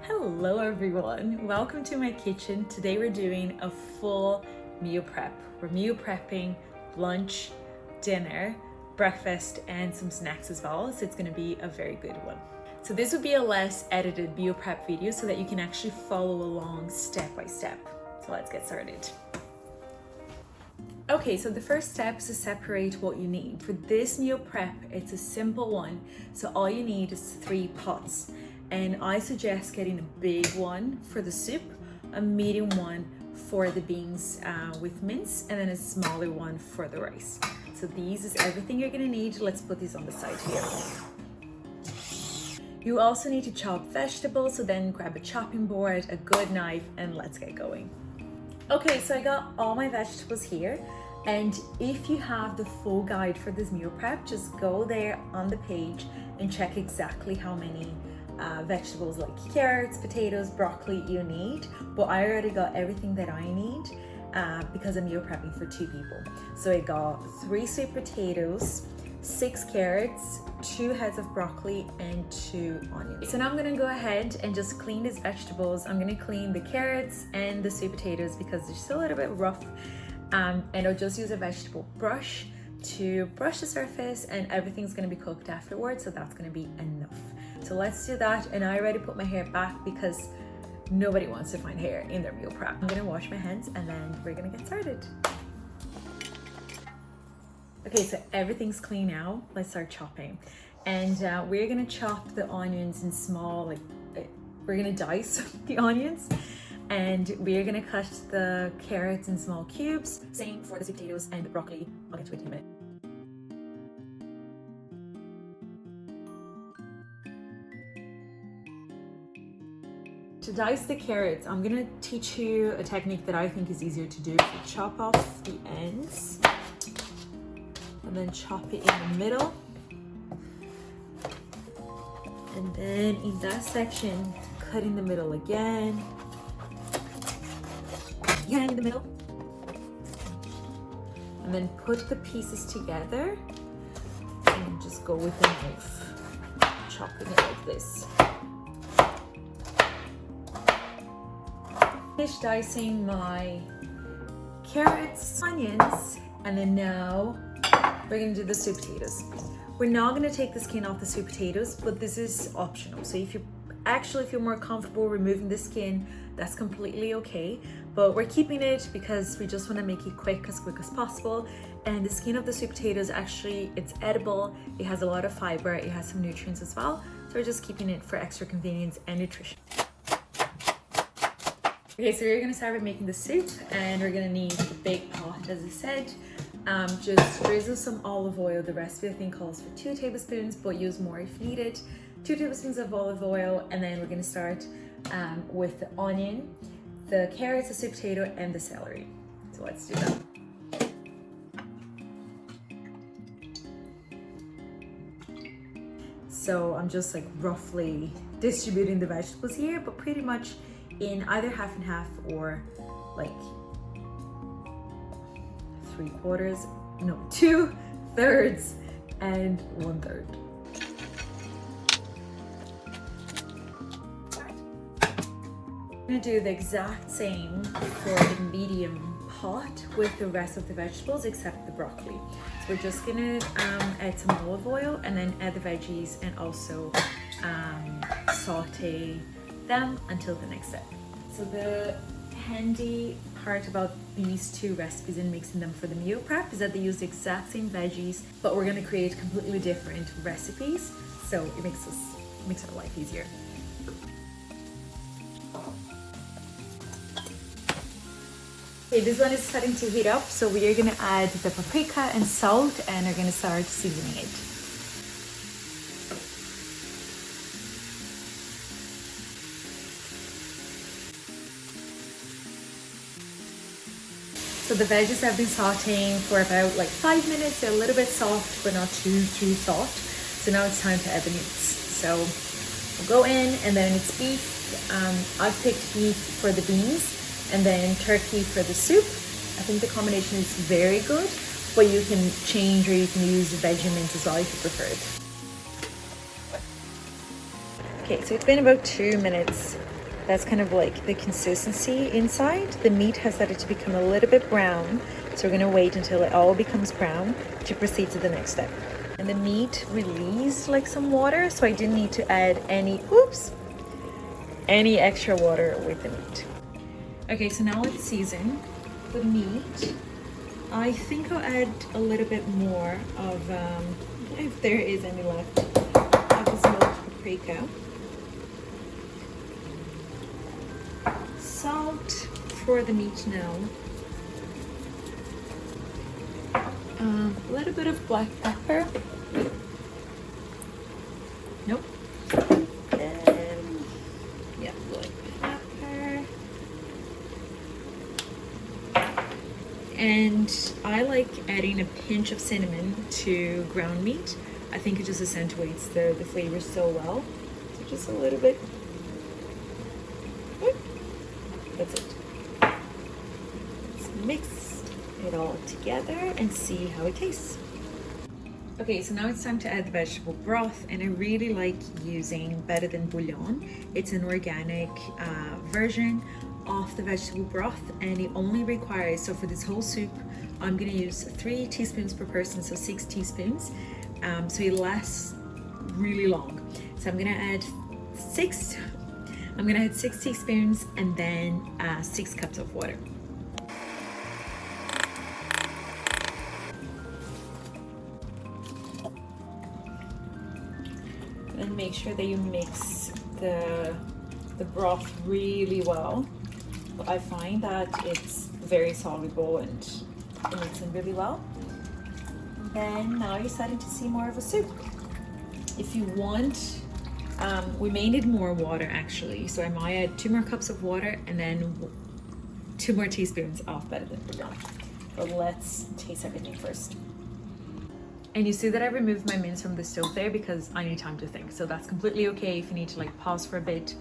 Hello everyone, welcome to my kitchen. Today we're doing a full meal prep. We're meal prepping lunch, dinner, breakfast and some snacks as well, so it's going to be a very good one. So this would be a less edited meal prep video so that you can actually follow along step by step. So let's get started. Okay, so the first step is to separate what you need. For this meal prep, it's a simple one. So all you need is 3 pots. And I suggest getting a big one for the soup, a medium one for the beans with mince, and then a smaller one for the rice. So these is everything you're gonna need. Let's put these on the side here. You also need to chop vegetables, so then grab a chopping board, a good knife, and let's get going. Okay, so I got all my vegetables here. And if you have the full guide for this meal prep, just go there on the page and check exactly how many vegetables like carrots, potatoes, broccoli you need. But I already got everything that I need because I'm meal prepping for 2 people. So I got 3 sweet potatoes, 6 carrots, 2 heads of broccoli, and 2 onions. So now I'm gonna go ahead and just clean these vegetables. I'm gonna clean the carrots and the sweet potatoes because they're still a little bit rough. And I'll just use a vegetable brush to brush the surface, and everything's gonna be cooked afterwards, so that's gonna be enough. So let's do that. And I already put my hair back because nobody wants to find hair in their meal prep. I'm gonna wash my hands and then we're gonna get started. Okay, so everything's clean now. Let's start chopping. And we're gonna chop the onions in small, we're gonna dice the onions. And we're gonna cut the carrots in small cubes. Same for the sweet potatoes and the broccoli. I'll get to it in a minute. To dice the carrots, I'm gonna teach you a technique that I think is easier to do. So chop off the ends and then chop it in the middle. And then in that section, cut in the middle again. Again in the middle. And then put the pieces together and just go with the knife, chopping it like this. Finish dicing my carrots, onions, and then now we're gonna do the sweet potatoes. We're not gonna take the skin off the sweet potatoes, but this is optional. So if you actually feel more comfortable removing the skin, that's completely okay. But we're keeping it because we just wanna make it quick as possible. And the skin of the sweet potatoes, actually, it's edible. It has a lot of fiber. It has some nutrients as well. So we're just keeping it for extra convenience and nutrition. Okay, so we're gonna start with making the soup, and we're gonna need a big pot, as I said. Just drizzle some olive oil. The recipe I think calls for 2 tablespoons, but use more if needed. 2 tablespoons of olive oil, and then we're gonna start with the onion, the carrots, the sweet potato, and the celery. So let's do that. So I'm just like roughly distributing the vegetables here, but pretty much in either half and half or like 3/4, no, 2/3 and 1/3. I'm gonna do the exact same for the medium pot with the rest of the vegetables except the broccoli. So we're just gonna add some olive oil and then add the veggies and also saute them until the next step. So the handy part about these 2 recipes and mixing them for the meal prep is that they use the exact same veggies, but we're gonna create completely different recipes. So it makes our life easier. Okay, this one is starting to heat up, so we are gonna add the paprika and salt, and we're gonna start seasoning it. So the veggies have been sauteing for about like 5 minutes. They're a little bit soft, but not too soft. So now it's time to add the meats. So we'll go in, and then it's beef. I've picked beef for the beans, and then turkey for the soup. I think the combination is very good, but you can change or you can use veggie mince as well if you prefer it. Okay, so it's been about 2 minutes That's kind of like the consistency inside. The meat has started to become a little bit brown, so we're gonna wait until it all becomes brown to proceed to the next step. And the meat released like some water, so I didn't need to add any extra water with the meat. Okay, so now let's season the meat. I think I'll add a little bit more of, if there is any left, of the smoked paprika. Salt for the meat now. A little bit of black pepper. Nope. And yeah, black pepper. And I like adding a pinch of cinnamon to ground meat. I think it just accentuates the flavor so well. So just a little bit. That's it. Let's mix it all together and see how it tastes. Okay, so now it's time to add the vegetable broth, and I really like using Better Than Bouillon. It's an organic version of the vegetable broth, and it only requires, so for this whole soup, I'm gonna use 3 teaspoons per person, so 6 teaspoons. So it lasts really long. So I'm gonna add 6 teaspoons and then 6 cups of water. And make sure that you mix the broth really well. I find that it's very soluble and it mixes in really well. Then now you're starting to see more of a soup. If you want, we may need more water actually, so I might add 2 more cups of water and then 2 more teaspoons of Better Than Bouillon. But let's taste everything first. And you see that I removed my mince from the stove there because I need time to think. So that's completely okay if you need to like pause for a bit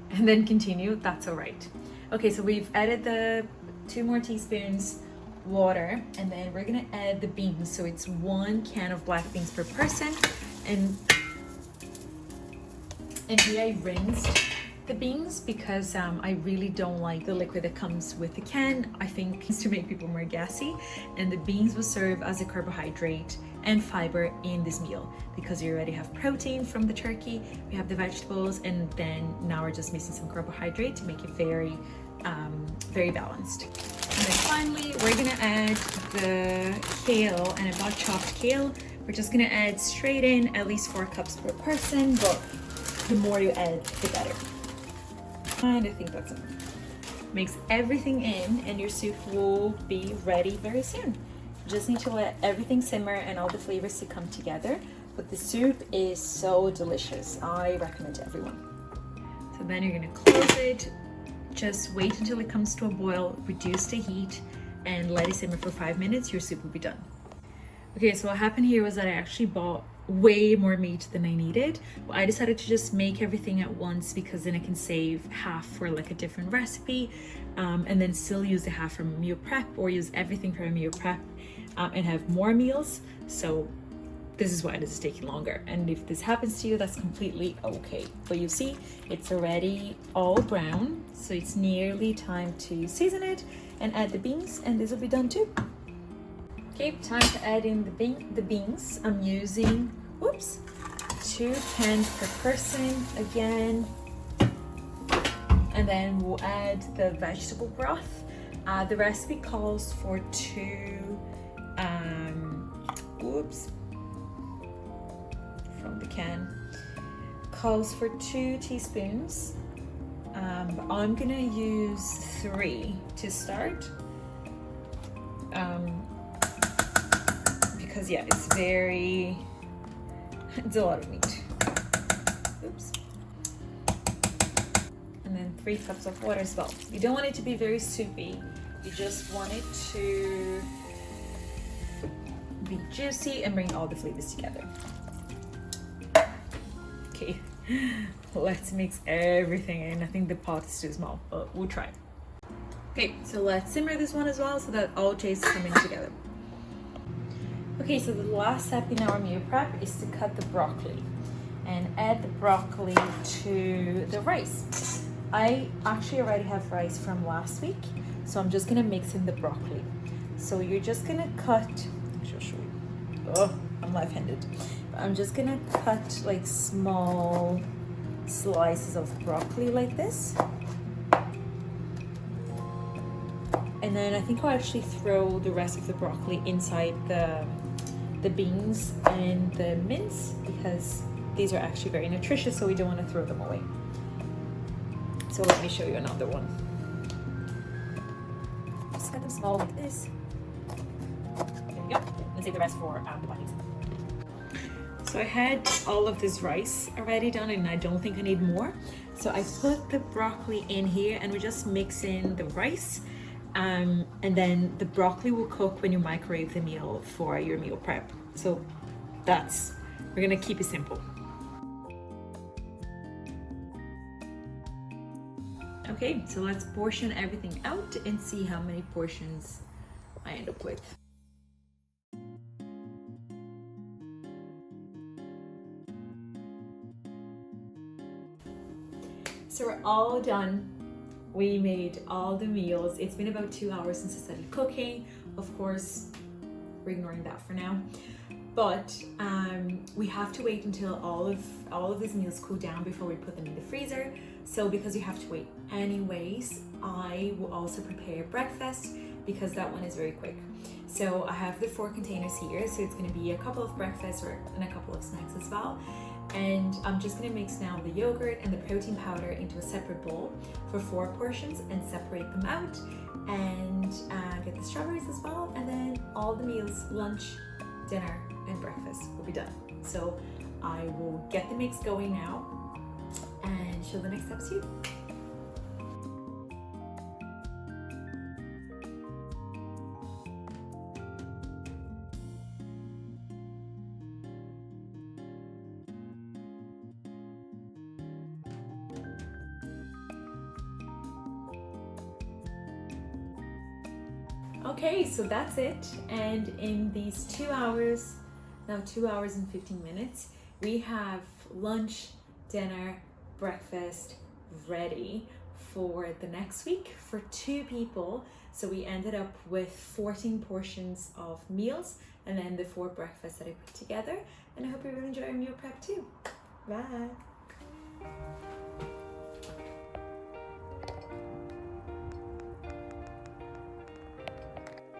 and then continue, that's all right. Okay, so we've added the 2 more teaspoons water, and then we're gonna add the beans. So it's 1 can of black beans per person. And here I rinsed the beans because I really don't like the liquid that comes with the can. I think it's to make people more gassy, and the beans will serve as a carbohydrate and fiber in this meal because you already have protein from the turkey, we have the vegetables, and then now we're just missing some carbohydrate to make it very balanced. And then finally we're gonna add the kale, and I bought chopped kale. We're just gonna add straight in at least 4 cups per person, but the more you add, the better. And I think that's enough. Mix everything in and your soup will be ready very soon. Just need to let everything simmer and all the flavors to come together. But the soup is so delicious. I recommend to everyone. So then you're gonna close it. Just wait until it comes to a boil, reduce the heat, and let it simmer for 5 minutes. Your soup will be done. Okay, so what happened here was that I actually bought way more meat than I needed. But I decided to just make everything at once because then I can save half for like a different recipe, and then still use the half from meal prep, or use everything from meal prep and have more meals. So this is why this is taking longer. And if this happens to you, that's completely okay. But you see, it's already all brown, so it's nearly time to season it and add the beans, and this will be done too. Okay, time to add in the beans. I'm using, 2 cans per person again. And then we'll add the vegetable broth. The recipe calls for 2, from the can, calls for 2 teaspoons. But I'm gonna use 3 to start. Because yeah, it's a lot of meat. And then 3 cups of water as well. You don't want it to be very soupy. You just want it to be juicy and bring all the flavors together. Okay, let's mix everything in. I think the pot is too small, but we'll try. Okay, so let's simmer this one as well so that all tastes coming together. Okay, so the last step in our meal prep is to cut the broccoli. and add the broccoli to the rice. I actually already have rice from last week, so I'm just gonna mix in the broccoli. So you're just gonna cut, I'll show you. Oh, I'm left-handed. I'm just gonna cut like small slices of broccoli like this. And then I think I'll actually throw the rest of the broccoli inside the beans and the mince, because these are actually very nutritious, so we don't want to throw them away. So let me show you another one. Just cut them small like this. There we go. And save the rest for the buttons. So I had all of this rice already done, and I don't think I need more. So I put the broccoli in here, and we just mix in the rice. And then the broccoli will cook when you microwave the meal for your meal prep. So we're gonna keep it simple. Okay, so let's portion everything out and see how many portions I end up with. So we're all done. We made all the meals. It's been about 2 hours since I started cooking. Of course, we're ignoring that for now. But we have to wait until all of these meals cool down before we put them in the freezer. So because you have to wait anyways, I will also prepare breakfast, because that one is very quick. So I have the 4 containers here. So it's gonna be a couple of breakfasts and a couple of snacks as well. And I'm just gonna mix now the yogurt and the protein powder into a separate bowl for 4 portions and separate them out, and get the strawberries as well. And then all the meals, lunch, dinner, and breakfast will be done. So I will get the mix going now and show the next steps to you. Okay, so that's it. And in these 2 hours, now 2 hours and 15 minutes, we have lunch, dinner, breakfast ready for the next week for 2 people. So we ended up with 14 portions of meals, and then the 4 breakfasts that I put together. And I hope you will enjoy our meal prep too. Bye.